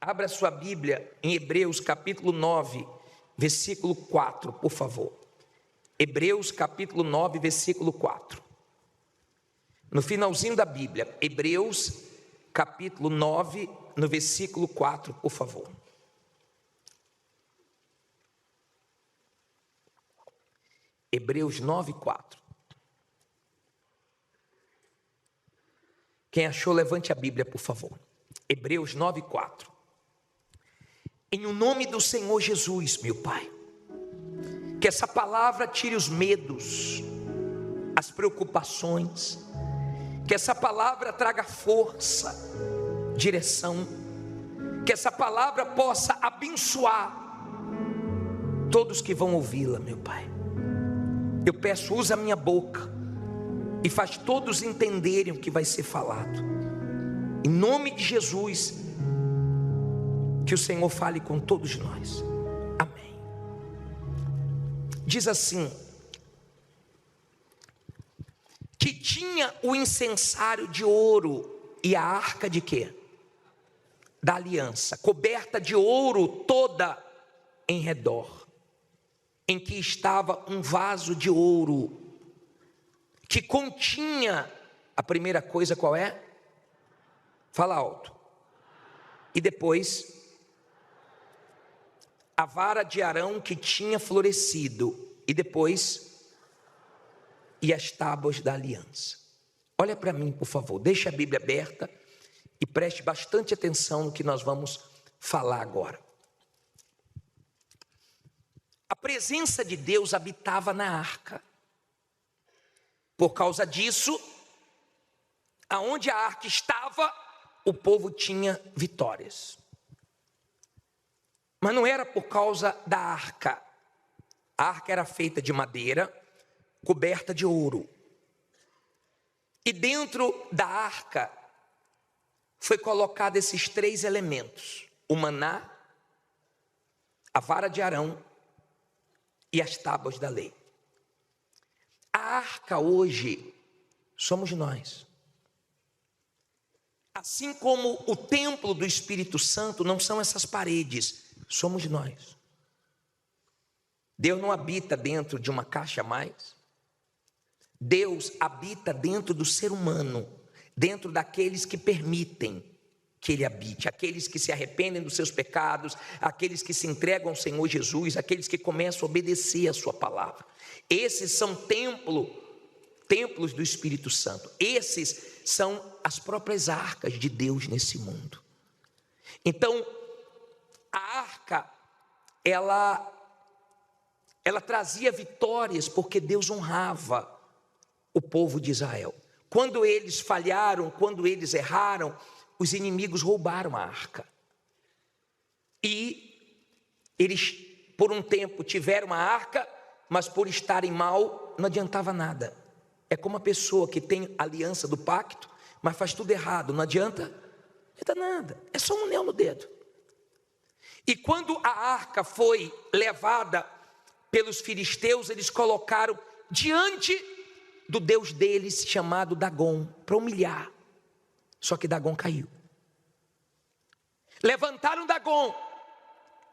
Abra sua Bíblia em Hebreus capítulo 9, versículo 4, por favor. Hebreus capítulo 9, versículo 4. No finalzinho da Bíblia, Hebreus capítulo 9, no versículo 4, por favor. Hebreus 9, 4. Quem achou, levante a Bíblia, por favor. Hebreus 9, 4. Em o nome do Senhor Jesus, meu Pai, que essa palavra tire os medos, as preocupações, que essa palavra traga força, direção, que essa palavra possa abençoar todos que vão ouvi-la, meu Pai. Eu peço, usa a minha boca e faz todos entenderem o que vai ser falado. Em nome de Jesus, que o Senhor fale com todos nós. Amém. Diz assim: que tinha o incensário de ouro e a arca de quê? Da aliança, coberta de ouro toda em redor, em que estava um vaso de ouro, que continha, a primeira coisa qual é? Fala alto. E depois, a vara de Arão que tinha florescido, e depois, e as tábuas da aliança. Olha para mim, por favor, deixa a Bíblia aberta e preste bastante atenção no que nós vamos falar agora. A presença de Deus habitava na arca. Por causa disso, aonde a arca estava, o povo tinha vitórias. Mas não era por causa da arca. A arca era feita de madeira, coberta de ouro. E dentro da arca foi colocado esses três elementos: o maná, a vara de Arão e as tábuas da lei. A arca hoje somos nós. Assim como o templo do Espírito Santo não são essas paredes, somos nós. Deus não habita dentro de uma caixa a mais. Deus habita dentro do ser humano, dentro daqueles que permitem que Ele habite, aqueles que se arrependem dos seus pecados, aqueles que se entregam ao Senhor Jesus, aqueles que começam a obedecer a sua palavra. Esses são templos do Espírito Santo. Esses são as próprias arcas de Deus nesse mundo. Então, a arca, ela trazia vitórias porque Deus honrava o povo de Israel. Quando eles falharam, quando eles erraram, os inimigos roubaram a arca. E eles, por um tempo, tiveram a arca, mas por estarem mal, não adiantava nada. É como uma pessoa que tem aliança do pacto, mas faz tudo errado, não adianta nada, é só um anel no dedo. E quando a arca foi levada pelos filisteus, eles colocaram diante do Deus deles, chamado Dagom, para humilhar. Só que Dagom caiu. Levantaram Dagom,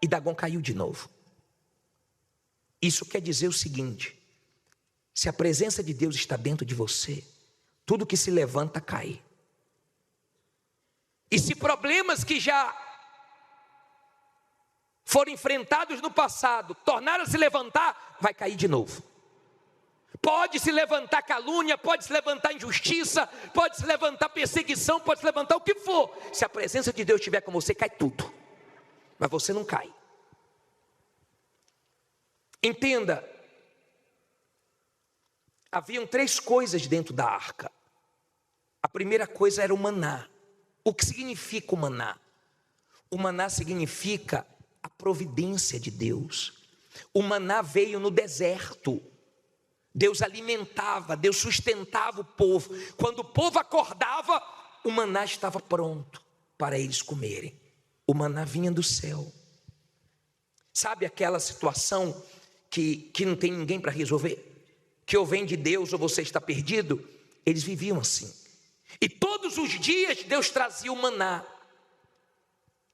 e Dagom caiu de novo. Isso quer dizer o seguinte: se a presença de Deus está dentro de você, tudo que se levanta cai. E se problemas que já foram enfrentados no passado tornaram a se levantar, vai cair de novo. Pode se levantar calúnia, pode se levantar injustiça, pode se levantar perseguição, pode se levantar o que for. Se a presença de Deus estiver com você, cai tudo. Mas você não cai. Entenda, haviam três coisas dentro da arca. A primeira coisa era o maná. O que significa o maná? O maná significa a providência de Deus. O maná veio no deserto. Deus alimentava, Deus sustentava o povo. Quando o povo acordava, o maná estava pronto para eles comerem. O maná vinha do céu. Sabe aquela situação que não tem ninguém para resolver? Que ou vem de Deus ou você está perdido? Eles viviam assim. E todos os dias Deus trazia o maná.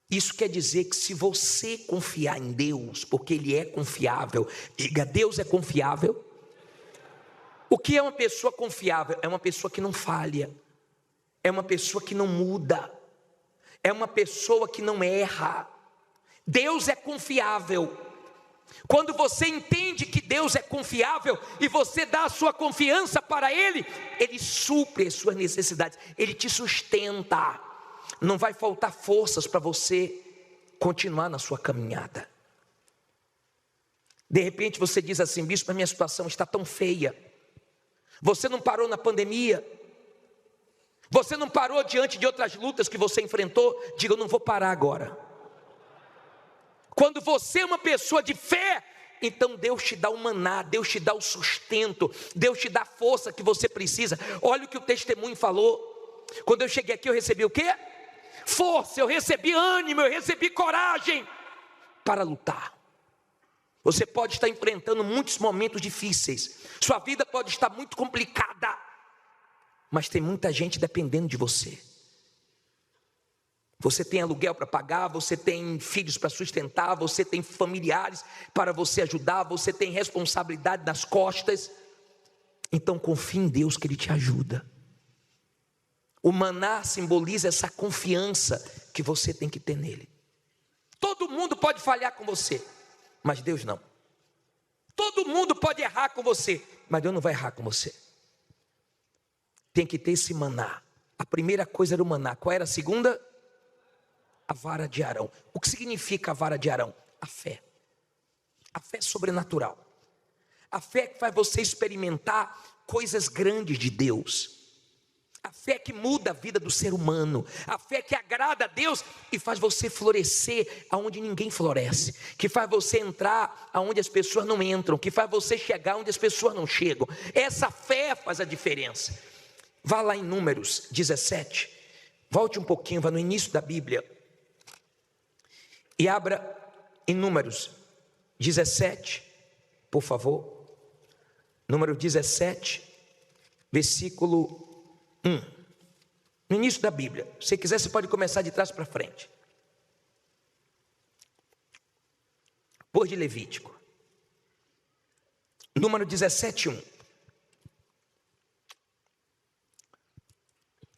Isso quer dizer que se você confiar em Deus, porque Ele é confiável, diga: Deus é confiável. O que é uma pessoa confiável? É uma pessoa que não falha, é uma pessoa que não muda, é uma pessoa que não erra. Deus é confiável. Quando você entende que Deus é confiável e você dá a sua confiança para Ele, Ele supre as suas necessidades, Ele te sustenta. Não vai faltar forças para você continuar na sua caminhada. De repente você diz assim: bispo, a minha situação está tão feia. Você não parou na pandemia, você não parou diante de outras lutas que você enfrentou. Diga: eu não vou parar agora. Quando você é uma pessoa de fé, então Deus te dá o maná, Deus te dá o sustento, Deus te dá a força que você precisa. Olha o que o testemunho falou. Quando eu cheguei aqui, eu recebi o quê? Força, eu recebi ânimo, eu recebi coragem para lutar. Você pode estar enfrentando muitos momentos difíceis, sua vida pode estar muito complicada, mas tem muita gente dependendo de você. Você tem aluguel para pagar, você tem filhos para sustentar, você tem familiares para você ajudar, você tem responsabilidade nas costas. Então confie em Deus que Ele te ajuda. O maná simboliza essa confiança que você tem que ter nele. Todo mundo pode falhar com você, mas Deus não. Todo mundo pode errar com você, mas Deus não vai errar com você. Tem que ter esse maná. A primeira coisa era o maná. Qual era a segunda? A vara de Arão. O que significa a vara de Arão? A fé. A fé sobrenatural. A fé que faz você experimentar coisas grandes de Deus. A fé que muda a vida do ser humano. A fé que agrada a Deus e faz você florescer aonde ninguém floresce. Que faz você entrar aonde as pessoas não entram. Que faz você chegar onde as pessoas não chegam. Essa fé faz a diferença. Vá lá em Números 17. Volte um pouquinho, vá no início da Bíblia. E abra em Números 17, por favor. Número 17, versículo 1. No início da Bíblia. Se você quiser, você pode começar de trás para frente. Por de Levítico. Número 17, 1.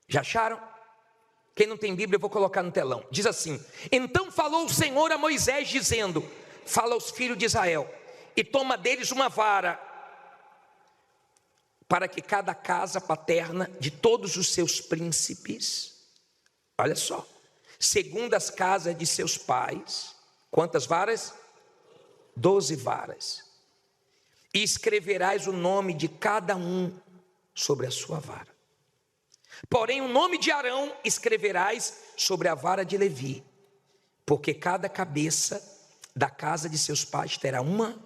Já acharam? Quem não tem Bíblia, eu vou colocar no telão. Diz assim: então falou o Senhor a Moisés, dizendo: fala aos filhos de Israel, e toma deles uma vara, para que cada casa paterna de todos os seus príncipes, olha só, segundo as casas de seus pais, quantas varas? 12 varas. E escreverás o nome de cada um sobre a sua vara. Porém o nome de Arão escreverás sobre a vara de Levi, porque cada cabeça da casa de seus pais terá uma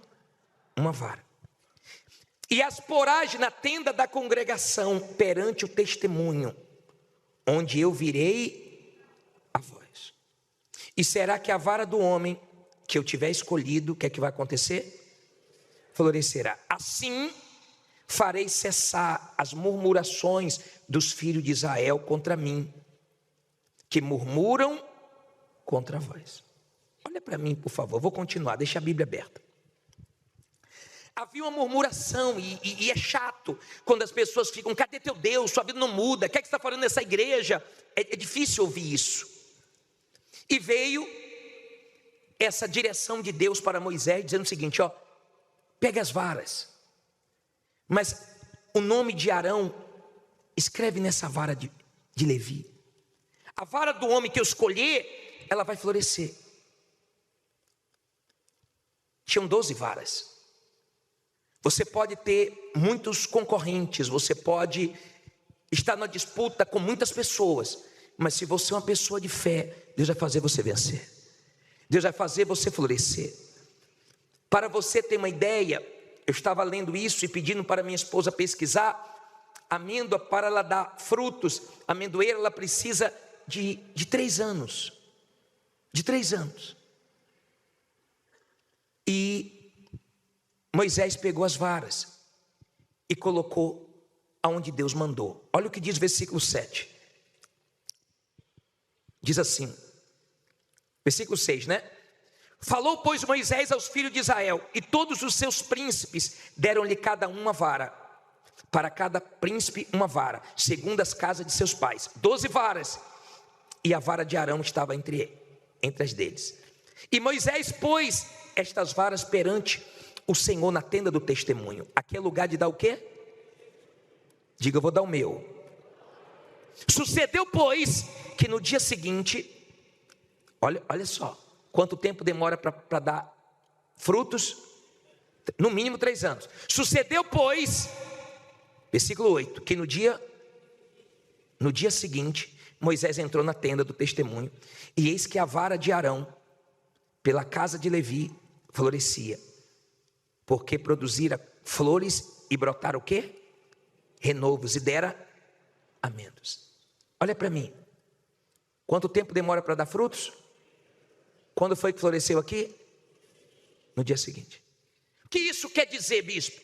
vara. E as porás na tenda da congregação, perante o testemunho, onde eu virei a voz. E será que a vara do homem que eu tiver escolhido, o que é que vai acontecer? Florescerá. Assim farei cessar as murmurações dos filhos de Israel contra mim, que murmuram contra vós. Olha para mim, por favor, vou continuar, deixa a Bíblia aberta. Havia uma murmuração e é chato quando as pessoas ficam: cadê teu Deus? Sua vida não muda, o que é que você está falando nessa igreja? É difícil ouvir isso. E veio essa direção de Deus para Moisés, dizendo o seguinte: ó, pega as varas, mas o nome de Arão escreve nessa vara de Levi. A vara do homem que eu escolher, ela vai florescer. Tinham 12 varas. Você pode ter muitos concorrentes, você pode estar na disputa com muitas pessoas, mas se você é uma pessoa de fé, Deus vai fazer você vencer. Deus vai fazer você florescer. Para você ter uma ideia, eu estava lendo isso e pedindo para minha esposa pesquisar. Amêndoa, para ela dar frutos, a amendoeira, ela precisa de 3 anos. De 3 anos. E Moisés pegou as varas e colocou aonde Deus mandou. Olha o que diz o versículo 7. Diz assim: Versículo 6, né? Falou, pois, Moisés aos filhos de Israel, e todos os seus príncipes deram-lhe cada um uma vara, para cada príncipe uma vara, segundo as casas de seus pais, 12 varas, e a vara de Arão estava entre as deles. E Moisés pôs estas varas perante o Senhor na tenda do testemunho. Aqui é lugar de dar o quê? Diga, eu vou dar o meu. Sucedeu, pois, que no dia seguinte, olha só, quanto tempo demora para dar frutos? No mínimo 3 anos. Sucedeu, pois, versículo 8, que no dia seguinte, Moisés entrou na tenda do testemunho, e eis que a vara de Arão, pela casa de Levi, florescia, porque produzira flores e brotara o quê? Renovos, e dera amêndoas. Olha para mim, quanto tempo demora para dar frutos? Quando foi que floresceu aqui? No dia seguinte. O que isso quer dizer, bispo?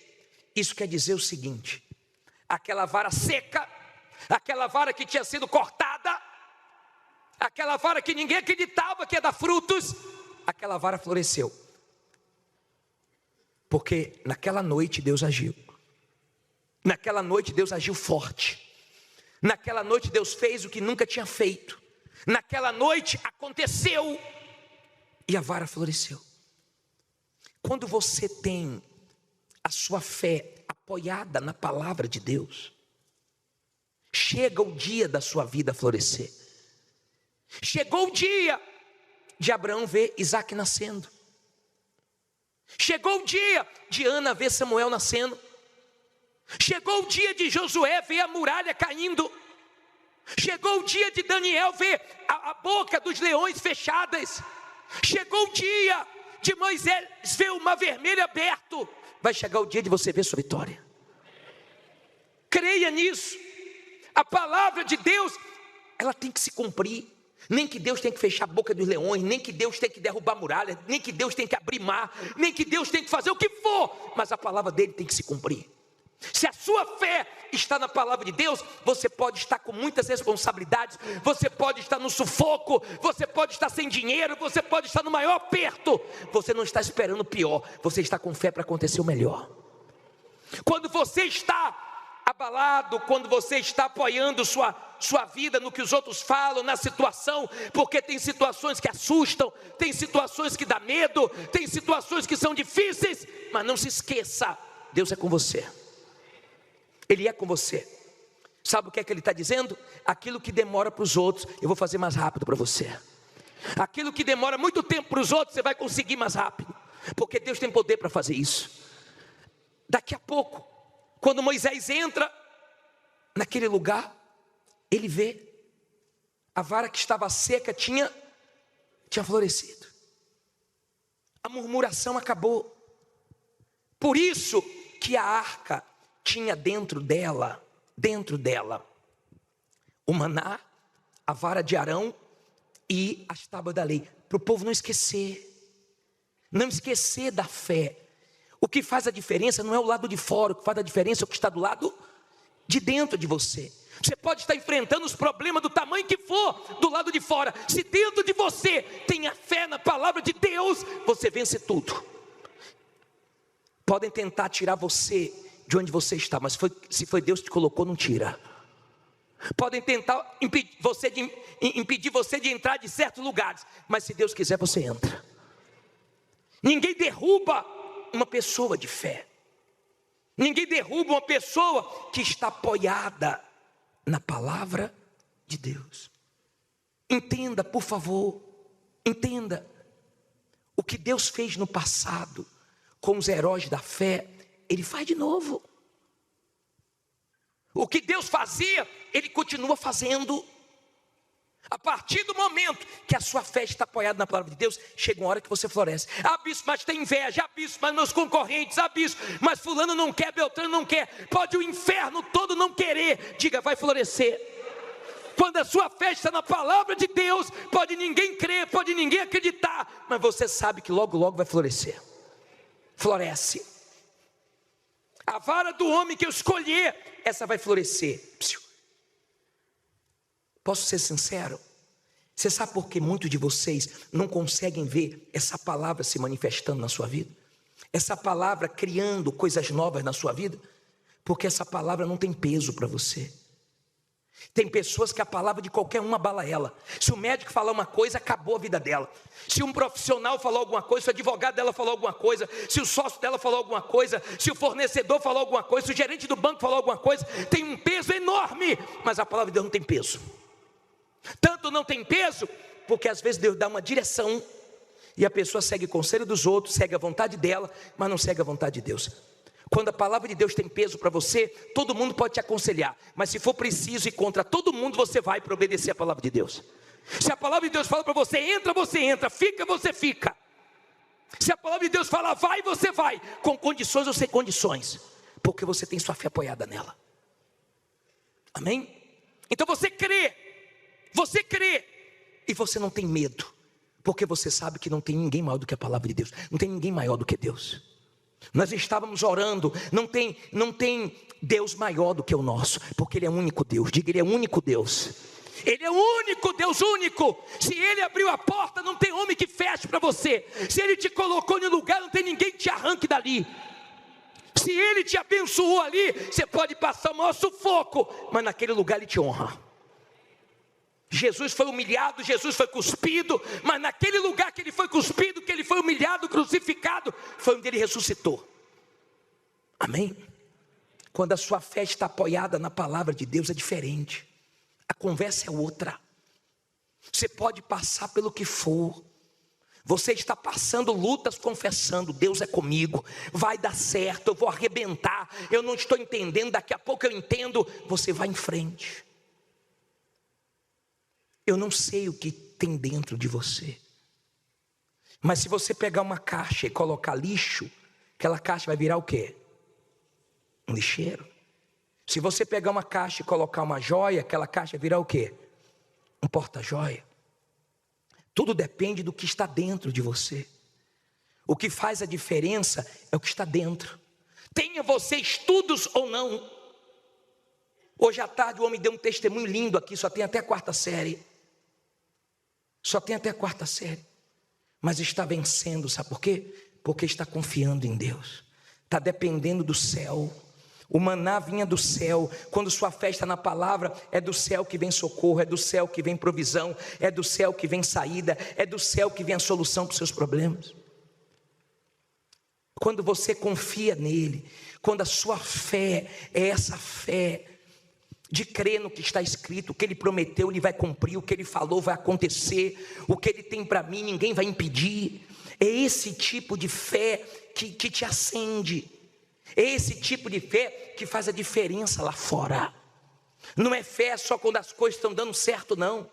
Isso quer dizer o seguinte: aquela vara seca, aquela vara que tinha sido cortada, aquela vara que ninguém acreditava que ia dar frutos, aquela vara floresceu, porque naquela noite Deus agiu. Naquela noite Deus agiu forte. Naquela noite Deus fez o que nunca tinha feito. Naquela noite aconteceu, e a vara floresceu. Quando você tem a sua fé apoiada na palavra de Deus, chega o dia da sua vida florescer. Chegou o dia de Abraão ver Isaac nascendo. Chegou o dia de Ana ver Samuel nascendo. Chegou o dia de Josué ver a muralha caindo. Chegou o dia de Daniel ver a boca dos leões fechadas. Chegou o dia de Moisés ver o mar vermelho aberto. Vai chegar o dia de você ver sua vitória. Creia nisso. A palavra de Deus, ela tem que se cumprir. Nem que Deus tem que fechar a boca dos leões, nem que Deus tem que derrubar muralhas, nem que Deus tem que abrir mar, nem que Deus tem que fazer o que for, mas a palavra dele tem que se cumprir. Se a sua fé está na palavra de Deus, você pode estar com muitas responsabilidades, você pode estar no sufoco, você pode estar sem dinheiro, você pode estar no maior aperto, você não está esperando o pior, você está com fé para acontecer o melhor. Quando você está abalado, quando você está apoiando sua vida no que os outros falam, na situação, porque tem situações que assustam, tem situações que dá medo, tem situações que são difíceis, mas não se esqueça, Deus é com você. Ele é com você. Sabe o que é que ele está dizendo? Aquilo que demora para os outros, eu vou fazer mais rápido para você. Aquilo que demora muito tempo para os outros, você vai conseguir mais rápido, porque Deus tem poder para fazer isso. Daqui a pouco, quando Moisés entra naquele lugar, ele vê a vara que estava seca tinha florescido. A murmuração acabou. Por isso que a arca tinha dentro dela, o maná, a vara de Arão e as tábuas da lei, para o povo não esquecer da fé. O que faz a diferença não é o lado de fora, o que faz a diferença é o que está do lado de dentro de você. Você pode estar enfrentando os problemas do tamanho que for do lado de fora, se dentro de você tem a fé na palavra de Deus, você vence tudo. Podem tentar tirar você de onde você está, mas se foi Deus que te colocou, não tira. Podem tentar impedir você de entrar de certos lugares, mas se Deus quiser, você entra. Ninguém derruba uma pessoa de fé. Ninguém derruba uma pessoa que está apoiada na palavra de Deus. Entenda, por favor, entenda. O que Deus fez no passado com os heróis da fé, Ele faz de novo. O que Deus fazia, Ele continua fazendo. A partir do momento que a sua fé está apoiada na palavra de Deus, chega uma hora que você floresce. Ah, bispo, mas tem inveja. Ah, bispo, mas meus concorrentes. Ah, bispo, mas fulano não quer, Beltrano não quer. Pode o inferno todo não querer. Diga, vai florescer. Quando a sua fé está na palavra de Deus, pode ninguém crer, pode ninguém acreditar, mas você sabe que logo, logo vai florescer. Floresce. A vara do homem que eu escolher, essa vai florescer. Posso ser sincero? Você sabe por que muitos de vocês não conseguem ver essa palavra se manifestando na sua vida? Essa palavra criando coisas novas na sua vida? Porque essa palavra não tem peso para você. Tem pessoas que a palavra de qualquer uma abala ela. Se o médico falar uma coisa, acabou a vida dela. Se um profissional falou alguma coisa, se o advogado dela falou alguma coisa, se o sócio dela falou alguma coisa, se o fornecedor falou alguma coisa, se o gerente do banco falou alguma coisa, tem um peso enorme, mas a palavra de Deus não tem peso. Tanto não tem peso, porque às vezes Deus dá uma direção e a pessoa segue o conselho dos outros, segue a vontade dela, mas não segue a vontade de Deus. Quando a palavra de Deus tem peso para você, todo mundo pode te aconselhar, mas se for preciso ir contra todo mundo, você vai para obedecer a palavra de Deus. Se a palavra de Deus fala para você entra, fica, você fica. Se a palavra de Deus fala vai, você vai, com condições ou sem condições, porque você tem sua fé apoiada nela. Amém? Então você crê, e você não tem medo, porque você sabe que não tem ninguém maior do que a palavra de Deus, não tem ninguém maior do que Deus. Nós estávamos orando, não tem Deus maior do que o nosso, porque Ele é o único Deus. Diga, Ele é o único Deus. Ele é o único Deus, único. Se Ele abriu a porta, não tem homem que feche para você. Se Ele te colocou em um lugar, não tem ninguém que te arranque dali. Se Ele te abençoou ali, você pode passar o maior sufoco, mas naquele lugar Ele te honra. Jesus foi humilhado, Jesus foi cuspido, mas naquele lugar que Ele foi cuspido, que Ele foi humilhado, crucificado, foi onde Ele ressuscitou. Amém? Quando a sua fé está apoiada na palavra de Deus, é diferente. A conversa é outra. Você pode passar pelo que for. Você está passando lutas confessando, Deus é comigo, vai dar certo, eu vou arrebentar, eu não estou entendendo, daqui a pouco eu entendo. Você vai em frente. Eu não sei o que tem dentro de você, mas se você pegar uma caixa e colocar lixo, aquela caixa vai virar o quê? Um lixeiro. Se você pegar uma caixa e colocar uma joia, aquela caixa vai virar o quê? Um porta-joia. Tudo depende do que está dentro de você. O que faz a diferença é o que está dentro. Tenha você estudos ou não. Hoje à tarde o homem deu um testemunho lindo aqui, só tem até a 4ª série. Só tem até a 4ª série. Mas está vencendo, sabe por quê? Porque está confiando em Deus. Está dependendo do céu. O maná vinha do céu. Quando sua fé está na palavra, é do céu que vem socorro, é do céu que vem provisão, é do céu que vem saída, é do céu que vem a solução para os seus problemas. Quando você confia nele, quando a sua fé é essa fé de crer no que está escrito, o que Ele prometeu Ele vai cumprir, o que Ele falou vai acontecer, o que Ele tem para mim ninguém vai impedir. É esse tipo de fé que te acende, é esse tipo de fé que faz a diferença lá fora. Não é fé só quando as coisas estão dando certo, não.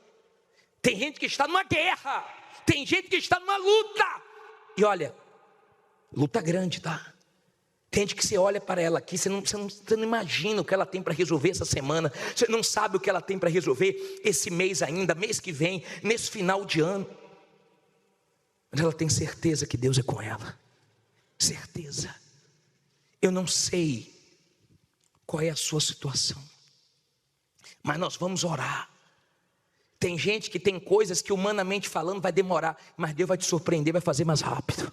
Tem gente que está numa guerra, tem gente que está numa luta, e olha, luta grande, tá? Tem gente que você olha para ela aqui, você não imagina o que ela tem para resolver essa semana. Você não sabe o que ela tem para resolver esse mês ainda, mês que vem, nesse final de ano. Mas ela tem certeza que Deus é com ela. Certeza. Eu não sei qual é a sua situação, mas nós vamos orar. Tem gente que tem coisas que humanamente falando vai demorar, mas Deus vai te surpreender, vai fazer mais rápido.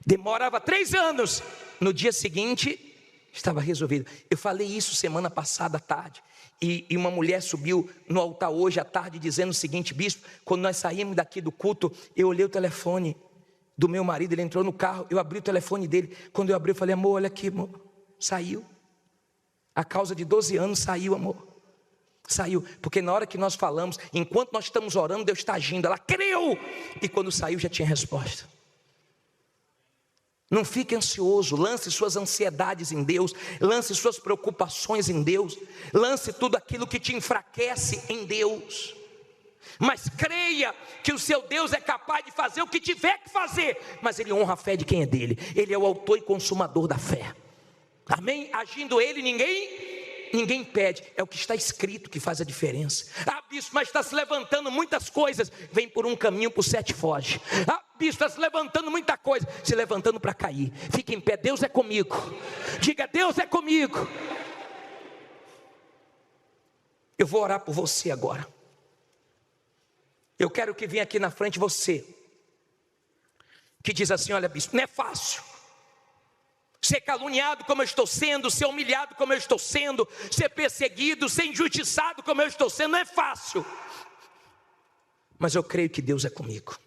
Demorava 3 anos, no dia seguinte estava resolvido. Eu falei isso semana passada à tarde, e uma mulher subiu no altar hoje à tarde dizendo o seguinte: bispo, quando nós saímos daqui do culto, eu olhei o telefone do meu marido, ele entrou no carro, eu abri o telefone dele, quando eu abri eu falei: amor, olha aqui, amor, saiu, a causa de 12 anos saiu, amor, saiu, porque na hora que nós falamos, enquanto nós estamos orando, Deus está agindo, ela creu, e quando saiu já tinha resposta. Não fique ansioso, lance suas ansiedades em Deus, lance suas preocupações em Deus, lance tudo aquilo que te enfraquece em Deus, mas creia que o seu Deus é capaz de fazer o que tiver que fazer, mas Ele honra a fé de quem é dele, Ele é o autor e consumador da fé, amém? Agindo Ele, ninguém pede, é o que está escrito que faz a diferença. Ah, bispo, mas está se levantando muitas coisas, vem por um caminho, por 7 foge. Ah, bispo, está se levantando muita coisa, se levantando para cair. Fique em pé, Deus é comigo. Diga, Deus é comigo. Eu vou orar por você agora. Eu quero que venha aqui na frente você, que diz assim: olha, bispo, não é fácil ser caluniado como eu estou sendo, ser humilhado como eu estou sendo, ser perseguido, ser injustiçado como eu estou sendo, não é fácil. Mas eu creio que Deus é comigo.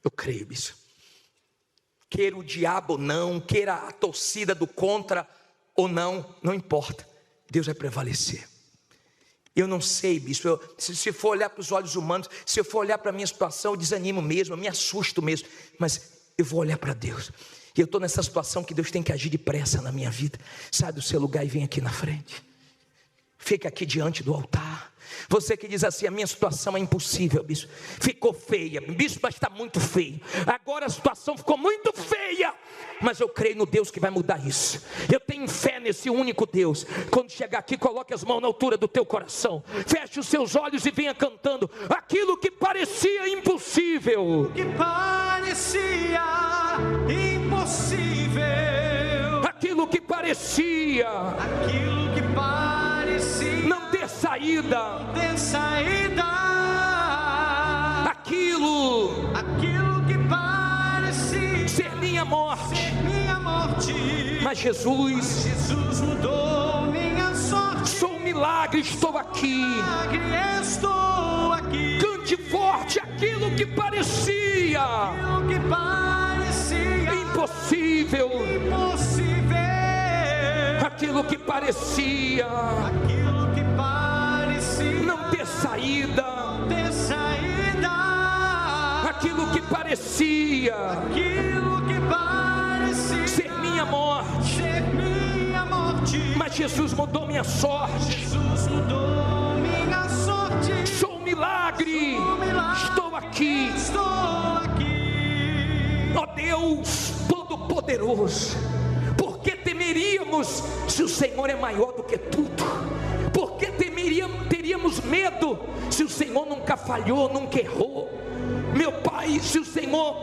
Eu creio, bispo. Queira o diabo ou não, queira a torcida do contra ou não, não importa. Deus vai prevalecer. Eu não sei, bispo, se for olhar para os olhos humanos, se eu for olhar para a minha situação, eu desanimo mesmo, eu me assusto mesmo. Mas eu vou olhar para Deus. E eu estou nessa situação que Deus tem que agir depressa na minha vida. Sai do seu lugar e vem aqui na frente. Fica aqui diante do altar. Você que diz assim: a minha situação é impossível, bispo. Ficou feia, bispo, mas está muito feio. Agora a situação ficou muito feia. Mas eu creio no Deus que vai mudar isso. Eu tenho fé nesse único Deus. Quando chegar aqui, coloque as mãos na altura do teu coração. Feche os seus olhos e venha cantando aquilo que parecia impossível. Que parecia impossível. Aquilo que parecia. Aquilo que parecia não ter saída. não ter saída. Aquilo que parecia ser minha morte. minha morte. Mas Jesus mudou minha sorte. Sou um milagre, estou aqui. Estou aqui. Cante forte aquilo que parecia impossível. Aquilo que parecia não ter saída. Aquilo que parecia ser minha morte. Mas Jesus mudou minha sorte. Sou um milagre. Estou aqui. Ó Deus Todo-Poderoso, por que temeríamos se o Senhor é maior do que tudo? Por que teríamos medo se o Senhor nunca falhou, nunca errou? Meu Pai, se o Senhor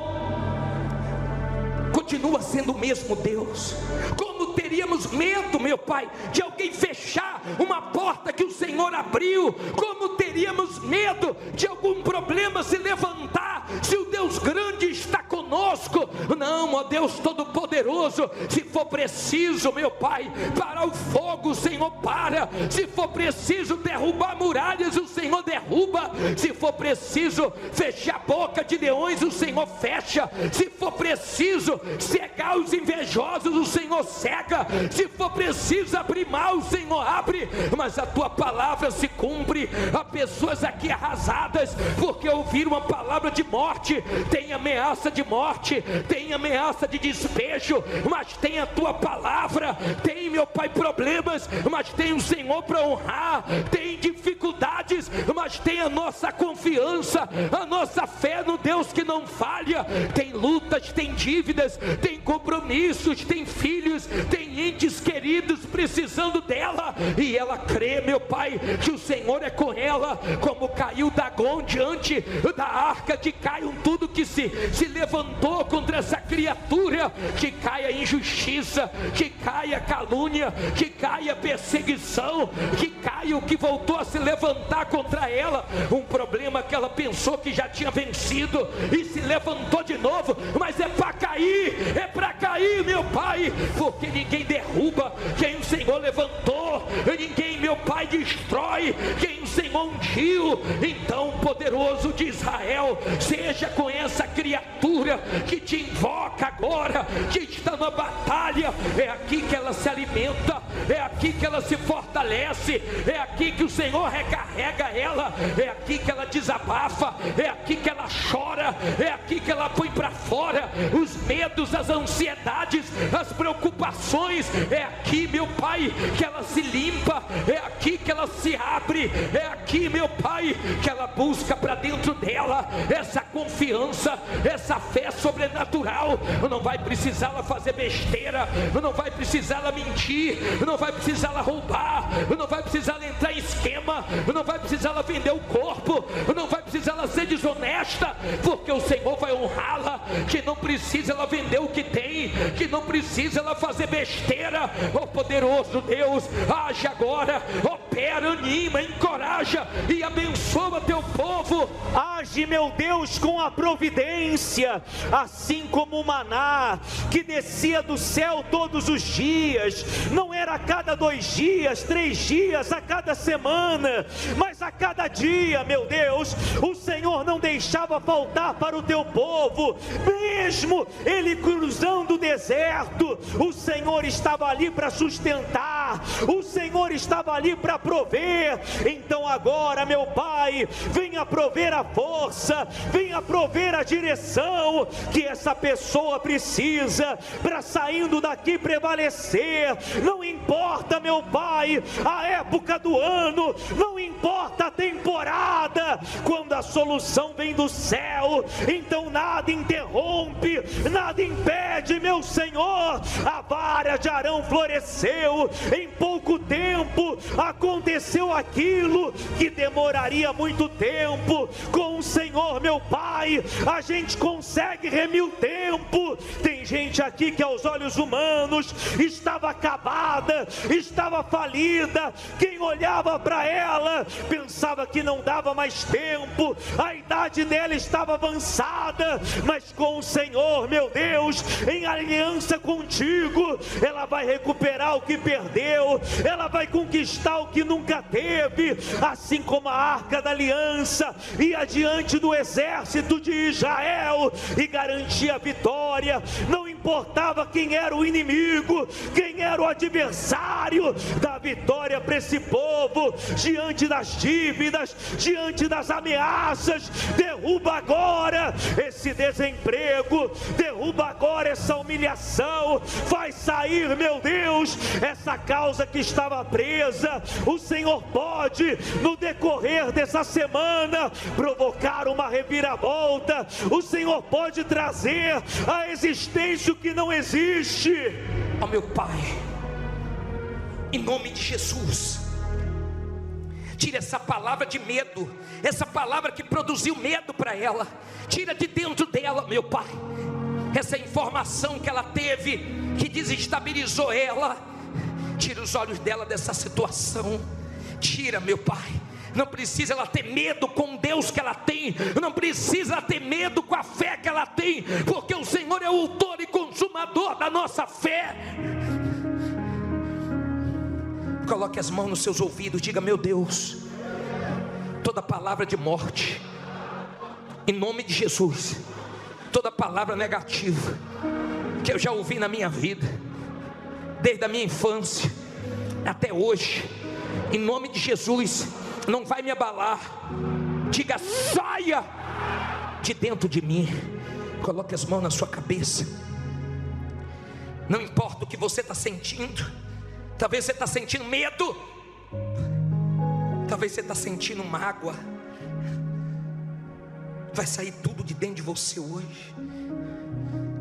continua sendo o mesmo Deus, como teríamos medo, meu Pai, de alguém fechar uma porta que o Senhor abriu? Como teríamos medo de algum problema se levantar, se o Deus grande está conosco? Não, ó Deus Todo-Poderoso, se for preciso, meu Pai, parar o fogo, o Senhor para. Se for preciso derrubar muralhas, o Senhor derruba. Se for preciso fechar a boca de leões, o Senhor fecha. Se for preciso cegar os invejosos, o Senhor cega. Se for preciso abrir mal, o Senhor abre. Mas a tua palavra se cumpre. Há pessoas aqui arrasadas porque ouviram uma palavra de morte. Tem ameaça de morte, tem ameaça de despejo, mas tem a tua palavra. Tem, meu Pai, problemas, mas tem o Senhor para honrar. Tem dificuldades, mas tem a nossa confiança, a nossa fé no Deus que não falha. Tem lutas, tem dívidas, tem compromissos, tem filhos, tem entes queridos precisando dela, e ela crê, meu Pai, que o Senhor é com ela. Como caiu Dagom diante da arca, que caiam tudo que se levantou contra essa criatura, que caia a injustiça, que caia a calúnia, que caia a perseguição, que caia o que voltou a se levantar contra ela, um problema que ela pensou que já tinha vencido e se levantou de novo, mas é para cair, meu Pai, porque ninguém derruba quem o Senhor levantou, ninguém, meu Pai, destrói quem o Senhor ungiu. Então, poderoso de Israel, seja com essa criatura que te invoca agora, que está na batalha. É aqui que ela se alimenta, é aqui que ela se fortalece, é aqui que o Senhor recarrega ela, é aqui que ela desabafa, é aqui que ela chora, é aqui que ela põe para fora os medos, as ansiedades, as preocupações. É aqui, meu Pai, que ela se limpa, é aqui que ela se abre, é aqui, meu Pai, que ela busca para dentro dela essa confiança, essa fé sobrenatural. Não vai precisar ela fazer besteira, não vai precisar ela mentir, não vai precisar ela roubar, não vai precisar ela entrar em esquema, não vai precisar ela vender o corpo, não vai precisar ela ser desonesta, porque o Senhor vai honrá-la. Que não precisa ela vender o que tem, que não precisa ela fazer besteira. Ó poderoso Deus, age agora, opera, anima, encoraja e abençoa teu povo. Age, meu Deus, com a providência, assim como o maná que descia do céu todos os dias, não era a cada 2 dias, 3 dias, a cada semana, mas a cada dia, meu Deus, o Senhor não deixava faltar para o teu povo. Mesmo ele cruzando o deserto, o Senhor estava ali para sustentar, o Senhor estava ali para prover. Então agora, meu Pai, venha prover a força, venha prover a direção que essa pessoa precisa para, saindo daqui, prevalecer. Não importa, meu Pai, a época do ano, não importa a temporada, quando a solução vem do céu, então nada interrompe, nada impede, meu Senhor. A vara de Arão floresceu, em pouco tempo aconteceu aquilo que demoraria muito tempo. Com o Senhor, meu Pai, a gente consegue remir o tempo. Tem gente aqui que aos olhos humanos estava acabada, estava falida. Quem olhava para ela pensava que não dava mais tempo, a idade dela estava avançada, mas com o Senhor, meu Deus, em aliança contigo, ela vai recuperar o que perdeu, ela vai conquistar o que nunca teve. Assim como a arca da aliança ia diante do exército de Israel e garantia a vitória, não importava quem era o inimigo, quem era o adversário, da vitória para esse povo, diante das dívidas, diante das ameaças. Derruba agora esse desemprego, derruba agora essa humilhação, faz sair, meu Deus, essa causa que estava presa. O Senhor pode, no decorrer dessa semana, provocar uma reviravolta. O Senhor pode trazer à existência o que não existe. Ó meu Pai, em nome de Jesus, tira essa palavra de medo, essa palavra que produziu medo para ela, tira de dentro dela, meu Pai, essa informação que ela teve, que desestabilizou ela. Tira os olhos dela dessa situação, tira, meu Pai. Não precisa ela ter medo com o Deus que ela tem, não precisa ela ter medo com a fé que ela tem, porque o Senhor é o autor e consumador da nossa fé. Coloque as mãos nos seus ouvidos, diga: meu Deus, toda palavra de morte, em nome de Jesus, toda palavra negativa que eu já ouvi na minha vida, desde a minha infância até hoje, em nome de Jesus, não vai me abalar. Diga: saia de dentro de mim. Coloque as mãos na sua cabeça. Não importa o que você está sentindo, talvez você está sentindo medo, talvez você está sentindo mágoa. Vai sair tudo de dentro de você hoje,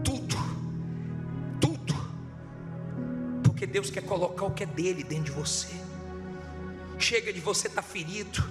tudo, porque Deus quer colocar o que é dele dentro de você. Chega de você estar ferido,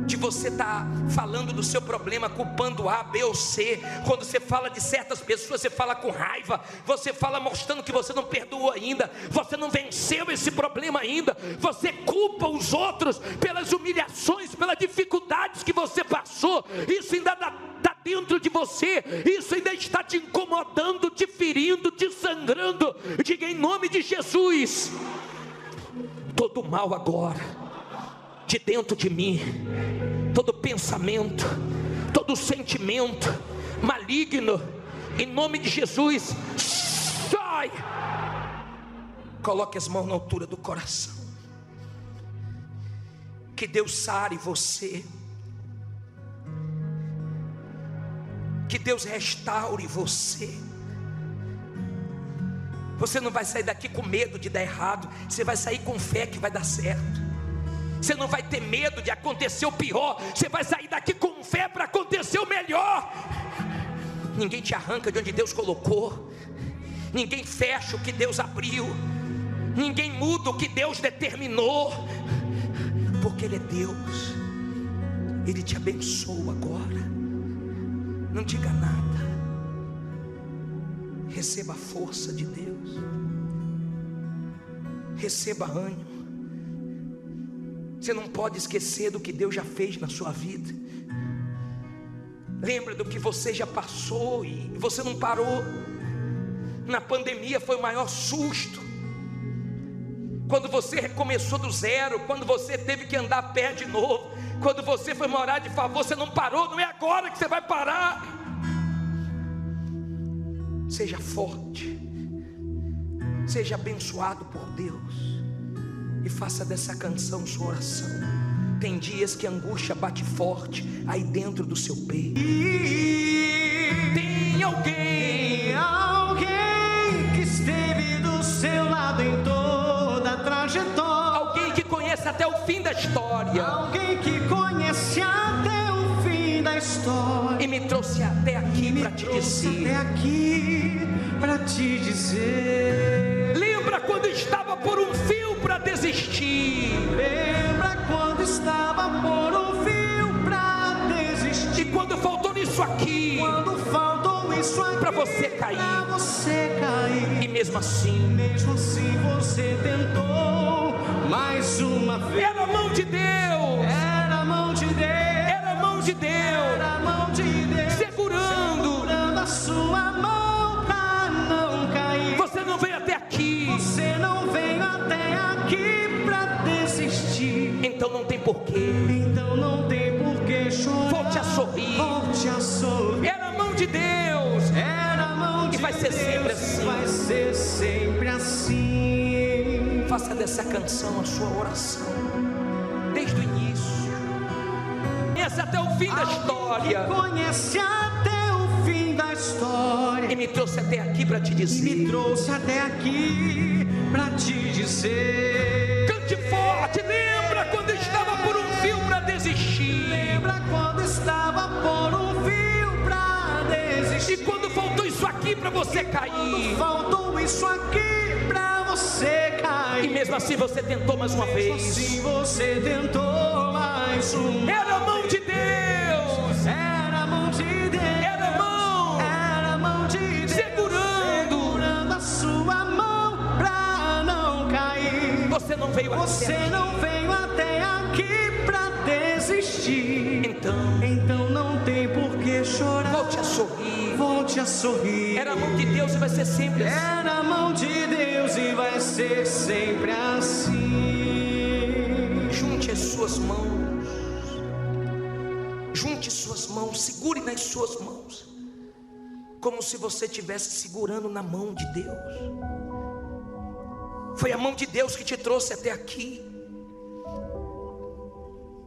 de você estar falando do seu problema, culpando A, B ou C. Quando você fala de certas pessoas, você fala com raiva, você fala mostrando que você não perdoou ainda, você não venceu esse problema ainda, você culpa os outros pelas humilhações, pelas dificuldades que você passou. Isso ainda está dentro de você, isso ainda está te incomodando, te ferindo, te sangrando. Diga: em nome de Jesus, todo mal agora de dentro de mim, todo pensamento, todo sentimento maligno, em nome de Jesus, sai. Coloque as mãos na altura do coração. Que Deus sare você, que Deus restaure você. Você não vai sair daqui com medo de dar errado, você vai sair com fé que vai dar certo. Você não vai ter medo de acontecer o pior. Você vai sair daqui com fé para acontecer o melhor. Ninguém te arranca de onde Deus colocou. Ninguém fecha o que Deus abriu. Ninguém muda o que Deus determinou. Porque Ele é Deus. Ele te abençoa agora. Não diga nada. Receba a força de Deus. Receba ânimo. Você não pode esquecer do que Deus já fez na sua vida. Lembra do que você já passou e você não parou. Na pandemia foi o maior susto. Quando você recomeçou do zero, quando você teve que andar a pé de novo, quando você foi morar de favor, você não parou. Não é agora que você vai parar. Seja forte. Seja abençoado por Deus. E faça dessa canção sua oração. Tem dias que a angústia bate forte aí dentro do seu peito. Tem alguém que esteve do seu lado em toda a trajetória. Alguém que conhece até o fim da história. Alguém que conhece até o fim da história. E me trouxe até aqui para te dizer. Até aqui para te dizer. Lembra quando estava por um fio para desistir? Lembra quando estava por um fio para desistir? E quando faltou nisso aqui? Quando faltou isso aqui para você cair? Para você cair. E mesmo assim você tentou mais uma vez. Era a mão de Deus. Era a mão de Deus. Era a mão de Deus. Era a mão de Deus. Segurando a sua mão para não cair. Você não veio até aqui. Você não veio até aqui para desistir. Então não tem porquê. Então não tem porquê chorar. Volte a sorrir. Volte a sorrir. Era a mão de Deus. Era a mão de Deus. E vai ser sempre assim. Vai ser sempre assim. Faça dessa canção a sua oração. Desde o início. Conhece até o fim da história. Conhece até o fim da história. E me trouxe até aqui para te dizer. E me trouxe até aqui para te dizer. Cante forte. Lembra quando estava por um fio para desistir? Lembra quando estava por um fio para desistir? E quando faltou isso aqui para você cair? Quando faltou isso aqui para você cair? E mesmo assim você tentou mais uma vez. Assim você tentou mais uma. Era a mão de Deus. Era a mão de Deus. Era a mão. Era a mão de Deus. Segurando a sua mão para não cair. Você não veio até aqui para desistir. Então não tem por que chorar. Volte a sorrir. Volte a sorrir. Era a mão de Deus e vai ser sempre assim. Era a mão de Deus e vai ser sempre assim. Junte as suas mãos. Junte suas mãos. Segure nas suas mãos. Como se você estivesse segurando na mão de Deus. Foi a mão de Deus que te trouxe até aqui.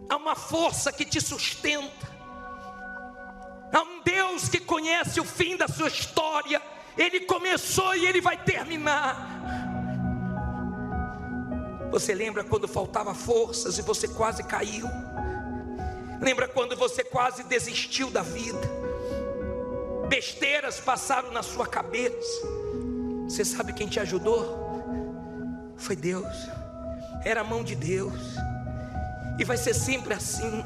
Há uma força que te sustenta. Há um Deus que conhece o fim da sua história. Ele começou e Ele vai terminar. Você lembra quando faltava forças e você quase caiu? Lembra quando você quase desistiu da vida? Besteiras passaram na sua cabeça. Você sabe quem te ajudou? Foi Deus. Era a mão de Deus. E vai ser sempre assim.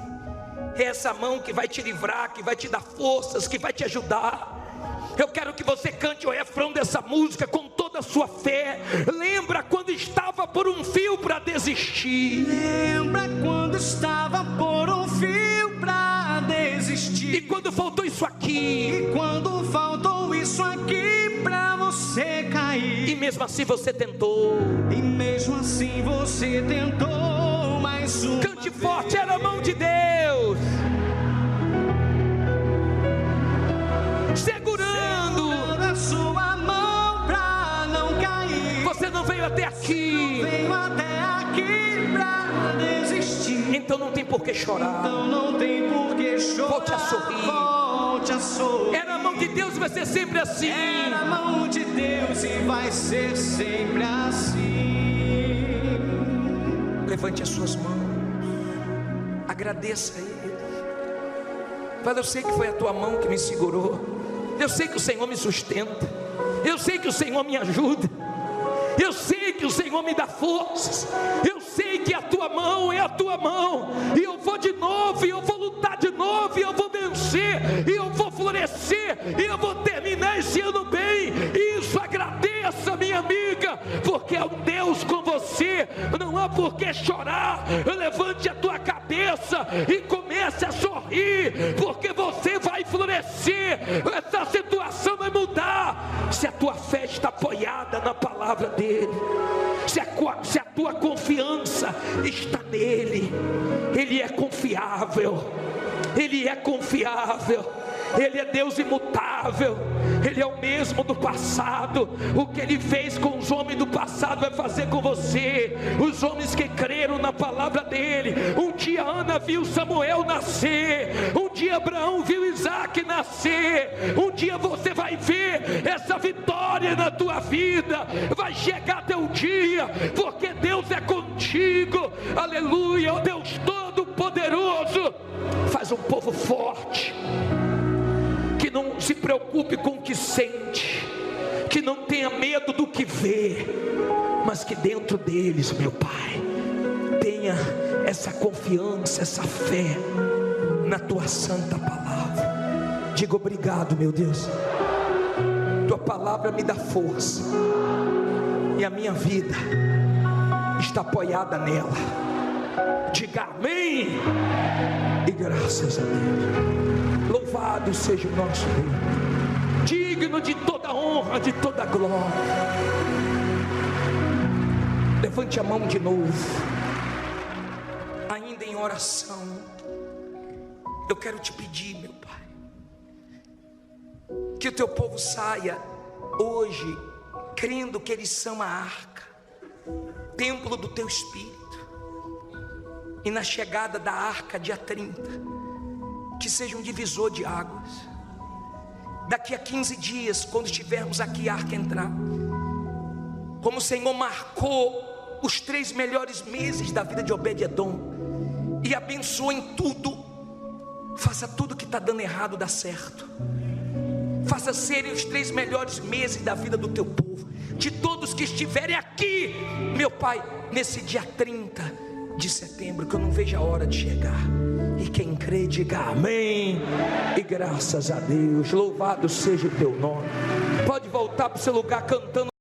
É essa mão que vai te livrar, que vai te dar forças, que vai te ajudar. Eu quero que você cante o refrão dessa música com toda a sua fé. Lembra quando estava por um fio para desistir? Lembra quando estava por um fio para desistir? E quando faltou isso aqui? E quando faltou isso aqui para você cair? E mesmo assim você tentou. E mesmo assim você tentou mais uma. Cante forte, era a mão de Deus. Segurando a sua mão pra não cair. Você não veio até aqui. Não veio até aqui pra desistir. Então não tem por que chorar. Então não tem por que chorar. Volte a sorrir. Volte a sorrir. Era a mão de Deus e vai ser sempre assim. Era a mão de Deus e vai ser sempre assim. Levante as suas mãos. Agradeça a Ele. Fala, eu sei que foi a tua mão que me segurou. Eu sei que o Senhor me sustenta. Eu sei que o Senhor me ajuda. Eu sei que o Senhor me dá forças. Eu sei que a tua mão é a tua mão. E eu vou de novo, e eu vou lutar de novo, e eu vou vencer, e eu vou florescer, e eu vou terminar esse ano bem. Isso, agradeça, minha amiga, porque é um Deus com você. Não há por que chorar. Levante a tua cabeça e comece a sorrir, porque você vai florescer. Essa situação vai mudar se a tua fé está apoiada na palavra dele, se a tua confiança está nele. Ele é confiável, ele é confiável, ele é Deus imutável, ele é o mesmo do passado. O que ele fez com os homens do passado vai fazer com você. Os homens que creram na palavra dele. Um dia Ana viu Samuel nascer, um dia Abraão viu Isaac nascer. Um dia você vai ver essa vitória na tua vida. Vai chegar teu dia, porque Deus é contigo. Aleluia. O Deus Todo-Poderoso faz um povo forte, que não se preocupe com o que sente, que não tenha medo do que vê, mas que dentro deles, meu Pai, tenha essa confiança, essa fé na tua santa palavra. Diga obrigado, meu Deus. Tua palavra me dá força, e a minha vida está apoiada nela. Diga amém e graças a Deus. Louvado seja o nosso Deus, digno de toda honra, de toda glória. Levante a mão de novo, ainda em oração. Eu quero te pedir, meu Pai, que o teu povo saia hoje crendo que eles são a arca, templo do teu Espírito. E na chegada da arca, dia 30, que seja um divisor de águas. Daqui a 15 dias, quando estivermos aqui, a arca entrar, como o Senhor marcou os 3 melhores meses da vida de Obed-Edom e abençoou em tudo, faça tudo que está dando errado dar certo. Faça serem os 3 melhores meses da vida do teu povo, de todos que estiverem aqui, meu Pai, nesse dia 30 de setembro, que eu não vejo a hora de chegar. E quem crê, diga amém e graças a Deus. Louvado seja o teu nome. Pode voltar para o seu lugar cantando.